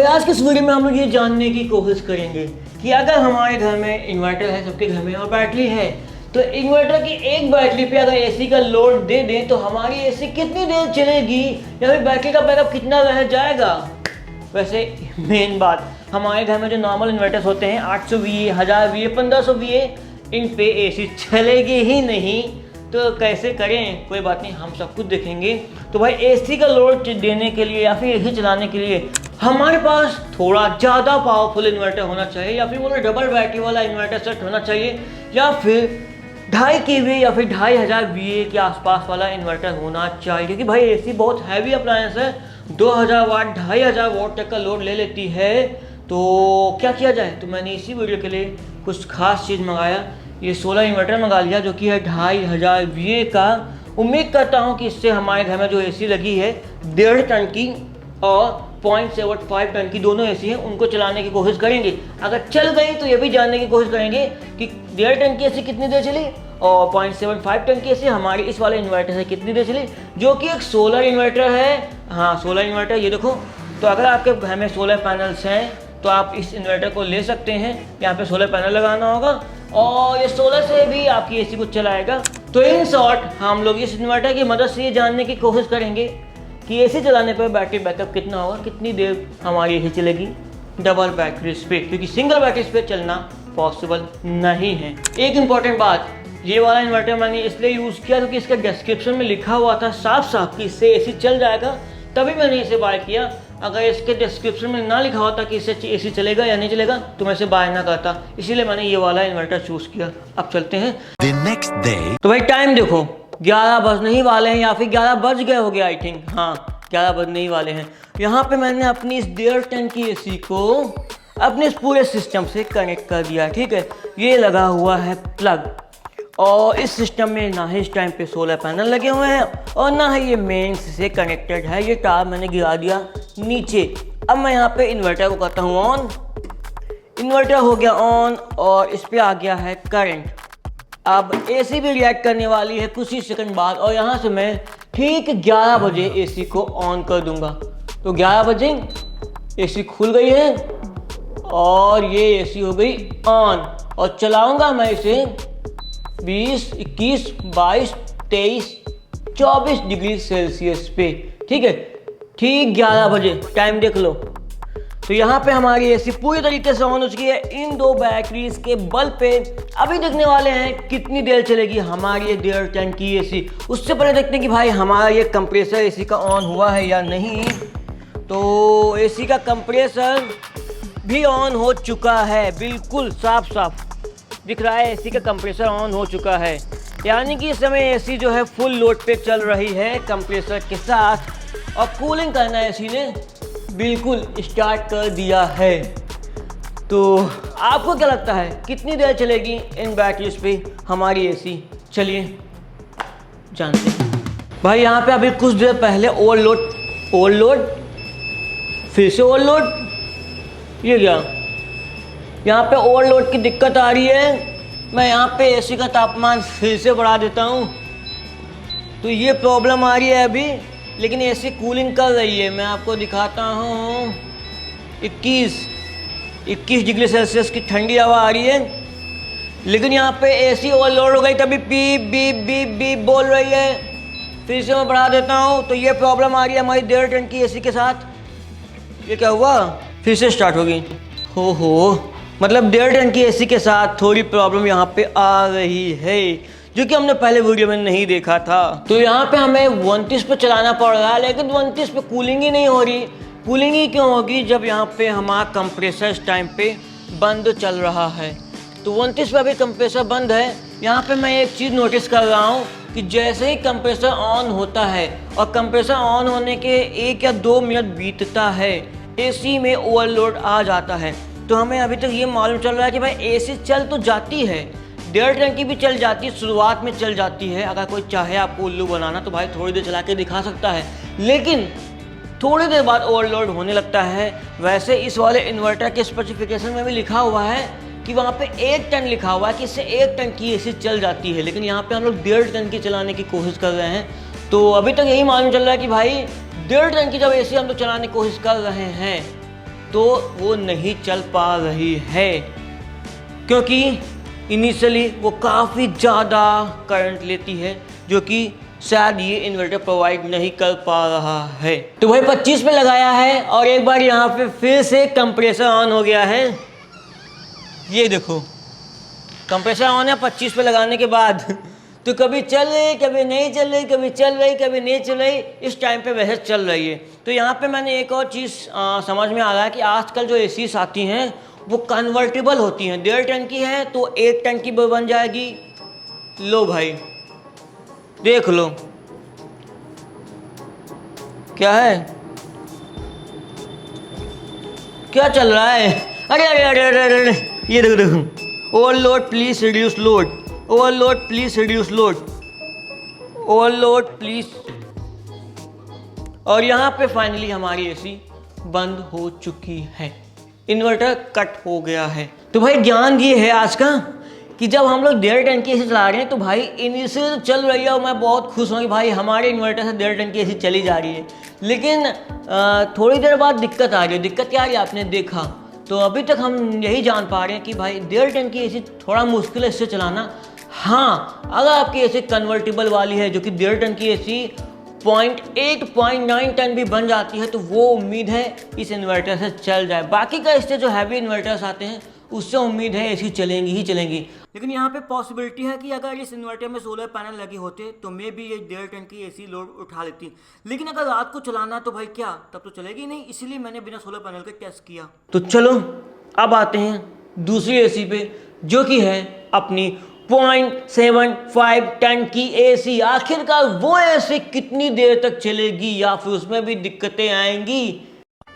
भाई आज के इस वीडियो में हम लोग ये जानने की कोशिश करेंगे कि अगर हमारे घर में इन्वर्टर है, सबके घर में, और बैटरी है, तो इन्वर्टर की एक बैटरी पे अगर एसी का लोड दे दें तो हमारी एसी कितनी देर चलेगी या फिर बैटरी का बैकअप कितना रह जाएगा। वैसे मेन बात, हमारे घर में जो नॉर्मल इन्वर्टर्स होते हैं 800 VA, 1000 VA, 1500 VA, इन पे एसी चलेगी ही नहीं, तो कैसे करें। कोई बात नहीं, हम सब कुछ देखेंगे। तो भाई एसी का लोड देने के लिए या फिर एसी चलाने के लिए हमारे पास थोड़ा ज़्यादा पावरफुल इन्वर्टर होना चाहिए, या फिर बोलो डबल बैटरी वाला इन्वर्टर सेट होना चाहिए, या फिर 2.5 kVA या फिर 2500 VA के आसपास वाला इन्वर्टर होना चाहिए। क्योंकि भाई एसी बहुत हैवी अप्लायंस है, 2000 वाट 2500 वाट तक का लोड ले लेती है। तो क्या किया जाए, तो मैंने इसी वीडियो के लिए कुछ खास चीज़ मंगाया। ये 16 इन्वर्टर मंगा लिया जो कि है 2500 VA का। उम्मीद करता हूँ कि इससे हमारे घर में जो एसी लगी है 1.5 टन की और 0.75 टन की दोनों एसी हैं, उनको चलाने की कोशिश करेंगे। अगर चल गई तो ये भी जानने की कोशिश करेंगे कि 1.5 टन की एसी कितनी देर चली और 0.75 टन की एसी हमारी इस वाले इन्वर्टर से कितनी देर चली, जो कि एक सोलर इन्वर्टर है। हाँ, सोलर इन्वर्टर, ये देखो। तो अगर आपके घर में सोलर पैनल्स हैं तो आप इस इन्वर्टर को ले सकते हैं। यहाँ पे सोलर पैनल लगाना होगा और ये सोलर से भी आपकी एसी को चलाएगा। तो इन शॉर्ट हम लोग इस इन्वर्टर की मदद से ये जानने की कोशिश करेंगे कि एसी चलाने पर बैटरी बैकअप कितना होगा, कितनी देर हमारी एसी चलेगी डबल बैटरीज पे, क्योंकि सिंगल बैटरीज पे चलना पॉसिबल नहीं है। एक इम्पॉर्टेंट बात, ये वाला इन्वर्टर मैंने इसलिए यूज़ किया क्योंकि इसका डिस्क्रिप्शन में लिखा हुआ था साफ साफ कि इससे एसी चल जाएगा, तभी मैंने इसे बाय किया। अगर इसके डिस्क्रिप्शन में ना लिखा होता कि इससे एसी चलेगा या नहीं चलेगा तो मैं इसे बाय ना करता, इसीलिए मैंने ये वाला इन्वर्टर चूज़ किया। अब चलते हैं नेक्स्ट डे। तो भाई टाइम देखो, 11 बजने ही वाले हैं या फिर 11 बज गए हो गया, आई थिंक। हाँ, 11 बजने ही वाले हैं। यहाँ पे मैंने अपनी इस 1.5 टन की एसी को अपने इस पूरे सिस्टम से कनेक्ट कर दिया। ठीक है, ये लगा हुआ है प्लग, और इस सिस्टम में ना ही इस टाइम पे सोलर पैनल लगे हुए हैं और ना ही ये मेन से कनेक्टेड है। ये तार मैंने गिरा दिया नीचे। अब मैं यहाँ पे इन्वर्टर को करता हूँ ऑन। इन्वर्टर हो गया ऑन और इस पर आ गया है करंट। अब एसी भी रिएक्ट करने वाली है कुछ ही सेकंड बाद, और यहाँ से मैं ठीक 11 बजे एसी को ऑन कर दूंगा। तो 11 बजे एसी खुल गई है और ये एसी हो गई ऑन, और चलाऊंगा मैं इसे 20, 21, 22, 23, 24 डिग्री सेल्सियस पे। ठीक है, ठीक 11 बजे, टाइम देख लो। तो यहाँ पे हमारी एसी पूरी तरीके से ऑन हो चुकी है। इन दो बैटरीज के बल्ब पे अभी देखने वाले हैं कितनी देर चलेगी हमारी ये 1.5 टन की एसी। उससे पहले देखते हैं कि भाई हमारा ये कंप्रेसर एसी का ऑन हुआ है या नहीं। तो एसी का कंप्रेसर भी ऑन हो चुका है, बिल्कुल साफ साफ दिख रहा है एसी का कंप्रेसर ऑन हो चुका है। यानी कि इस समय एसी जो है फुल लोड पे चल रही है कंप्रेसर के साथ, और कूलिंग करना एसी ने बिल्कुल स्टार्ट कर दिया है। तो आपको क्या लगता है कितनी देर चलेगी इन बैटरीज पे हमारी एसी? चलिए जानते हैं। भाई यहाँ पे अभी कुछ देर पहले ओवरलोड फिर से ओवरलोड, ये क्या, यहाँ पे ओवरलोड की दिक्कत आ रही है। मैं यहाँ पे एसी का तापमान फिर से बढ़ा देता हूँ, तो ये प्रॉब्लम आ रही है अभी, लेकिन एसी कूलिंग कर रही है। मैं आपको दिखाता हूँ, 21 डिग्री सेल्सियस की ठंडी हवा आ रही है, लेकिन यहाँ पे एसी ओवरलोड हो गई, तभी बीप बीप बीप बीप बोल रही है। फिर से मैं बढ़ा देता हूँ, तो ये प्रॉब्लम आ रही है हमारी 1.5 टन की एसी के साथ। ये क्या हुआ, फिर से स्टार्ट हो गई। हो मतलब 1.5 टन की एसी के साथ थोड़ी प्रॉब्लम यहाँ पे आ रही है, जो कि हमने पहले वीडियो में नहीं देखा था। तो यहाँ पे हमें 29 पे चलाना पड़ रहा है, लेकिन 29 पे कूलिंग ही नहीं हो रही। कूलिंग ही क्यों होगी जब यहाँ पे हमारा कंप्रेसर इस टाइम पे बंद चल रहा है। तो 29 पे अभी कंप्रेसर बंद है। यहाँ पे मैं एक चीज़ नोटिस कर रहा हूँ कि जैसे ही कंप्रेसर ऑन होता है और कंप्रेसर ऑन होने के 1 या 2 मिनट बीतता है, एसी में ओवरलोड आ जाता है। तो हमें अभी तक ये मालूम चल रहा है कि भाई एसी चल तो जाती है, 1.5 टन की भी चल जाती है, शुरुआत में चल जाती है। अगर कोई चाहे आपको उल्लू बनाना तो भाई थोड़ी देर चला के दिखा सकता है, लेकिन थोड़ी देर बाद ओवरलोड होने लगता है। वैसे इस वाले इन्वर्टर के स्पेसिफिकेशन में भी लिखा हुआ है कि वहाँ पे 1 टन लिखा हुआ है कि इससे 1 टन की एसी चल जाती है, लेकिन यहाँ पे हम लोग 1.5 टन की चलाने की कोशिश कर रहे हैं। तो अभी तक यही मालूम चल रहा है कि भाई 1.5 टन की जब एसी हम लोग चलाने की कोशिश कर रहे हैं तो वो नहीं चल पा रही है, क्योंकि इनिशियली वो काफ़ी ज़्यादा करंट लेती है, जो कि शायद ये इन्वर्टर प्रोवाइड नहीं कर पा रहा है। तो भाई 25 पे लगाया है और एक बार यहाँ पे फिर से कंप्रेसर ऑन हो गया है। ये देखो कंप्रेसर ऑन है 25 पे लगाने के बाद। तो कभी चल रही, कभी नहीं चल रही, कभी चल रही, कभी नहीं चल रही, इस टाइम पे वैसे चल रही है। तो यहाँ पे मैंने एक और चीज़ समझ में आ रहा है कि आजकल जो एसीज आती हैं वो कन्वर्टेबल होती हैं। 1.5 टन की है तो 1 टन की बन जाएगी। लो भाई देख लो क्या है, क्या चल रहा है। अरे अरे अरे अरे अरे, ये देखो देखो, overload please reduce load, overload please reduce load, overload please. और यहाँ पे फाइनली हमारी एसी बंद हो चुकी है, इन्वर्टर कट हो गया है। तो भाई ज्ञान ये है आज का कि जब हम लोग 1.5 टन की एसी चला रहे हैं तो भाई इनिशियल चल रही है और मैं बहुत खुश हूँ कि भाई हमारे इन्वर्टर से 1.5 टन की एसी चली जा रही है। लेकिन थोड़ी देर बाद दिक्कत आ रही है। दिक्कत क्या आ रही है आपने देखा। तो अभी तक हम यही जान पा रहे हैं कि भाई 1.5 टन की एसी थोड़ा मुश्किल है इससे चलाना। हाँ, अगर आपकी एसी कन्वर्टेबल वाली है जो कि 1.5 टन की एसी 0.8 0.9 टन भी बन जाती है तो वो उम्मीद है इस इन्वर्टर से चल जाए। बाकी का इससे जो हैवी इन्वर्टर्स आते हैं उससे उम्मीद है एसी चलेंगी ही चलेंगी। लेकिन यहाँ पे पॉसिबिलिटी है कि अगर इस इन्वर्टर में सोलर पैनल लगे होते तो मे भी ये 1.5 टन की एसी लोड उठा लेती। लेकिन अगर रात को चलाना तो भाई क्या, तब तो चलेगी नहीं, इसीलिए मैंने बिना सोलर पैनल के टेस्ट किया। तो चलो अब आते हैं दूसरी एसी पे जो कि है अपनी 0.75 टन की एसी। आखिरकार वो एसी कितनी देर तक चलेगी या फिर उसमें भी दिक्कतें आएंगी।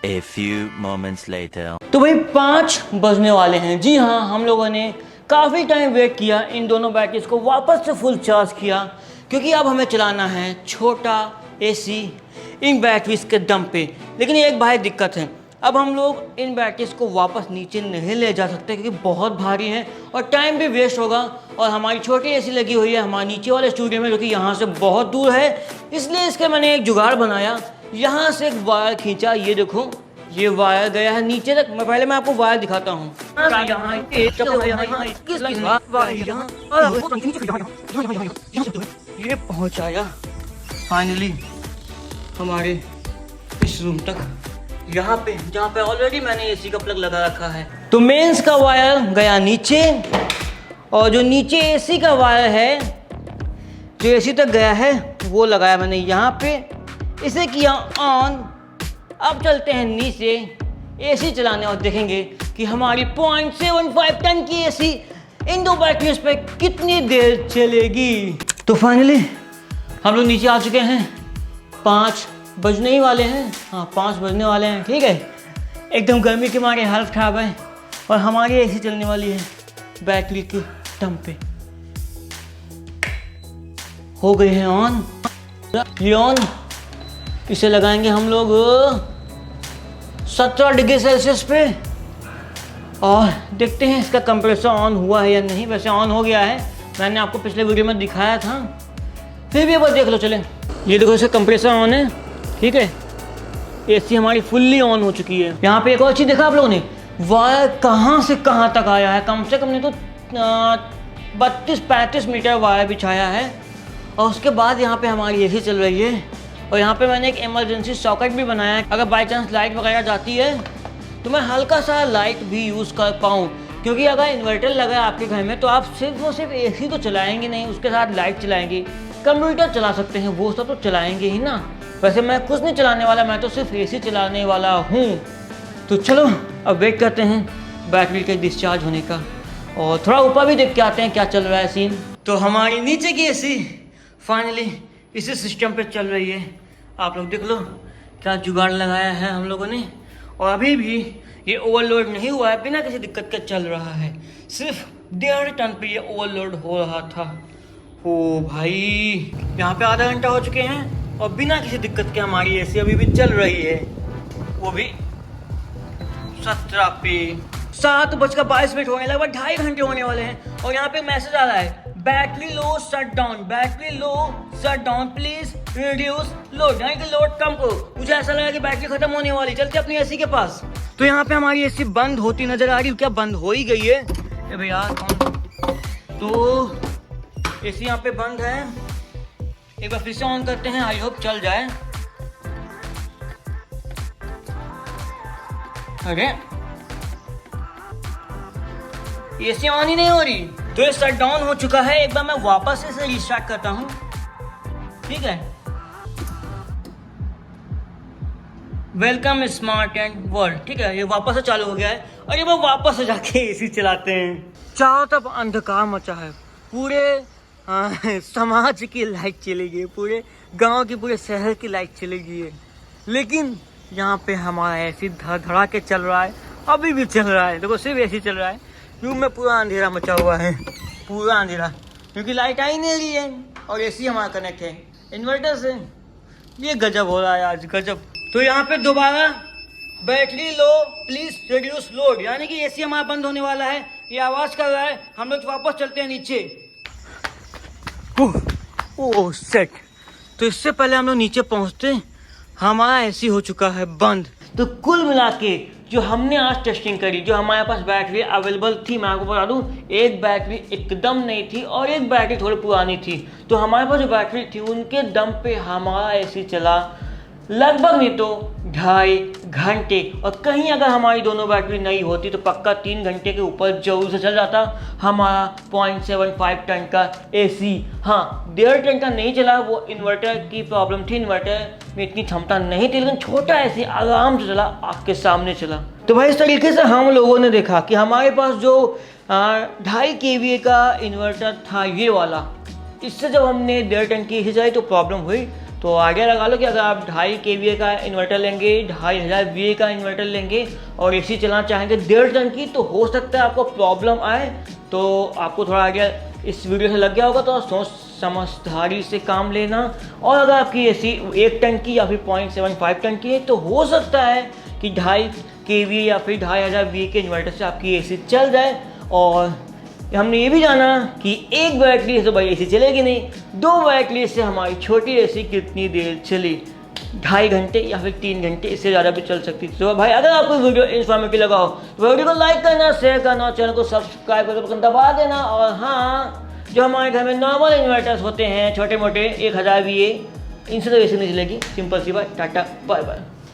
A few moments later. तो भाई 5 बजने वाले हैं। जी हाँ, हम लोगों ने काफ़ी टाइम वेट किया, इन दोनों बैटरीज को वापस से फुल चार्ज किया, क्योंकि अब हमें चलाना है छोटा एसी इन बैटरीज के दम पे। लेकिन एक भाई दिक्कत है, अब हम लोग इन बैटरीज को वापस नीचे नहीं ले जा सकते क्योंकि बहुत भारी है और टाइम भी वेस्ट होगा। और हमारी छोटी एसी लगी हुई है हमारे नीचे वाले स्टूडियो में जो कि यहाँ से बहुत दूर है। इसलिए इसके मैंने एक जुगाड़ बनाया, यहाँ से एक वायर खींचा। ये देखो ये वायर गया है नीचे तक। मैं आपको वायर दिखाता हूँ। ये पहुँचाया फाइनली हमारे इस रूम तक, यहाँ पे जहाँ पे ऑलरेडी मैंने एसी का प्लग लगा रखा है। तो मेंस का वायर गया नीचे और जो नीचे एसी का वायर है जो एसी तक गया है वो लगाया मैंने यहाँ पे, इसे किया ऑन। अब चलते हैं नीचे एसी चलाने और देखेंगे कि हमारी 0.75 टन की एसी इन दो बैटरीज पे कितनी देर चलेगी। तो फाइनली हम लोग नीचे आ चुके हैं, 5 बजने ही वाले हैं। हाँ 5 बजने वाले हैं, ठीक है। एकदम गर्मी के मारे हालत ख़राब है और हमारी एसी चलने वाली है बैटरी के दम पे। हो गए हैं ऑन, ये ऑन। इसे लगाएंगे हम लोग 17 डिग्री सेल्सियस पे और देखते हैं इसका कंप्रेसर ऑन हुआ है या नहीं। वैसे ऑन हो गया है, मैंने आपको पिछले वीडियो में दिखाया था, फिर भी एक बार देख लो। चलें, ये देखो इसका कंप्रेसर ऑन है, ठीक है। एसी हमारी फुल्ली ऑन हो चुकी है। यहाँ पे एक और चीज़ देखा आप लोगों ने, वायर कहाँ से कहाँ तक आया है। कम से कम नहीं तो 32-35 मीटर वायर बिछाया है। और उसके बाद यहाँ पे हमारी एसी चल रही है और यहाँ पे मैंने एक इमरजेंसी सॉकेट भी बनाया है। अगर बाई चांस लाइट वगैरह जाती है तो मैं हल्का सा लाइट भी यूज़ कर पाऊँ, क्योंकि अगर इन्वर्टर लगा है आपके घर में तो आप सिर्फ और सिर्फ एसी तो चलाएंगे नहीं, उसके साथ लाइट चलाएंगे, कंप्यूटर चला सकते हैं, वो सब तो चलाएंगे ही ना। वैसे मैं कुछ नहीं चलाने वाला, मैं तो सिर्फ एसी चलाने वाला हूँ। तो चलो अब वेट करते हैं बैटरी के डिस्चार्ज होने का और थोड़ा ऊपर भी देख के आते हैं क्या चल रहा है सीन। तो हमारी नीचे की एसी फाइनली इसी सिस्टम पे चल रही है। आप लोग देख लो क्या जुगाड़ लगाया है हम लोगों ने। और अभी भी ये ओवरलोड नहीं हुआ है, बिना किसी दिक्कत के चल रहा है। सिर्फ 1.5 टन पे ये ओवरलोड हो रहा था। ओ भाई, यहाँ पे आधा घंटा हो चुके हैं और बिना किसी दिक्कत के हमारी एसी अभी भी चल रही है, वो भी 17 पे। 7:22 होने, लगभग 2.5 घंटे होने वाले हैं। और यहाँ पे मैसेज आ रहा है, battery low shut down, battery low shut down, please reduce load, यानी कि लोड कम करो। मुझे ऐसा लगा कि बैटरी खत्म होने वाली, चलते अपनी एसी के पास। तो यहाँ पे हमारी एसी बंद होती नजर आ रही है, क्या बंद हो ही गई है? ए भैया तो एसी यहाँ पे बंद है, एक बार फिर से ऑन करते हैं, आई होप चल जाए। अरे एसी ऑन ही नहीं हो रही, तो ये शट डाउन हो चुका है। एक बार मैं वापस से इसे रिस्टार्ट करता हूँ, ठीक है। वेलकम स्मार्ट एंड वर्ल्ड, ठीक है, ये वापस से चालू हो गया है। और ये वो वापस से जाके एसी चलाते हैं। चारों तरफ अंधकार मचा है, पूरे समाज की लाइट चली गई, पूरे गांव की, पूरे शहर की लाइट चली गई है, लेकिन यहाँ पे हमारा एसी धड़ा के चल रहा है, अभी भी चल रहा है। देखो सिर्फ एसी चल रहा है, रूम में पूरा अंधेरा मचा हुआ है, पूरा अंधेरा, क्योंकि लाइट आ ही नहीं रही है और एसी हमारा कनेक्ट है इन्वर्टर से। ये गजब हो रहा है आज, गजब। तो यहाँ पे दोबारा battery low please reduce load, यानी कि एसी हमारा बंद होने वाला है, ये आवाज कर रहा है। हम लोग वापस चलते हैं नीचे। ओह सेट, तो इससे पहले हम लोग नीचे पहुंचते हमारा एसी हो चुका है बंद। तो कुल मिला के जो हमने आज टेस्टिंग करी, जो हमारे पास बैटरी अवेलेबल थी, मैं आपको बता दूं, एक बैटरी एकदम नहीं थी और एक बैटरी थोड़ी पुरानी थी। तो हमारे पास जो बैटरी थी उनके दम पे हमारा एसी चला लगभग नहीं तो 2.5 घंटे, और कहीं अगर हमारी दोनों बैटरी नहीं होती तो पक्का 3 घंटे के ऊपर जरूर से चल जाता हमारा 0.75 टन का एसी। हाँ, 1.5 टन का नहीं चला, वो इन्वर्टर की प्रॉब्लम थी, इन्वर्टर में इतनी क्षमता नहीं थी, लेकिन छोटा एसी आराम से चला, आपके सामने चला। तो भाई इस तरीके से हम लोगों ने देखा कि हमारे पास जो 2.5 kVA का इन्वर्टर था ये वाला, इससे जब हमने 1.5 टन की एसी चलाई तो प्रॉब्लम हुई। तो आइडिया लगा लो कि अगर आप 2.5 kVA का इन्वर्टर लेंगे, 2500 VA का इन्वर्टर लेंगे और एसी चलाना चाहेंगे 1.5 टन की, तो हो सकता है आपको प्रॉब्लम आए। तो आपको थोड़ा आइडिया इस वीडियो से लग गया होगा, तो सोच समझदारी से काम लेना। और अगर आपकी एसी 1 टन की या फिर 0.75 टन की है तो हो सकता है कि 2.5 kVA या फिर 2500 VA के इन्वर्टर से आपकी एसी चल जाए। और हमने ये भी जाना कि एक बैटरी से तो भाई एसी चलेगी नहीं, 2 बैटरी से हमारी छोटी एसी कितनी देर चली, 2.5 घंटे या फिर 3 घंटे, इससे ज़्यादा भी चल सकती थी। तो भाई अगर आपको वीडियो इन्फॉर्मेटिव लगा हो तो वीडियो को लाइक करना, शेयर करना, चैनल को सब्सक्राइब करके बटन दबा देना। और हाँ, जो हमारे घर में नॉर्मल इन्वर्टर्स होते हैं छोटे मोटे 1000 VA, इनसे तो एसी नहीं चलेगी। सिंपल सी बात, टाटा बाय बाय।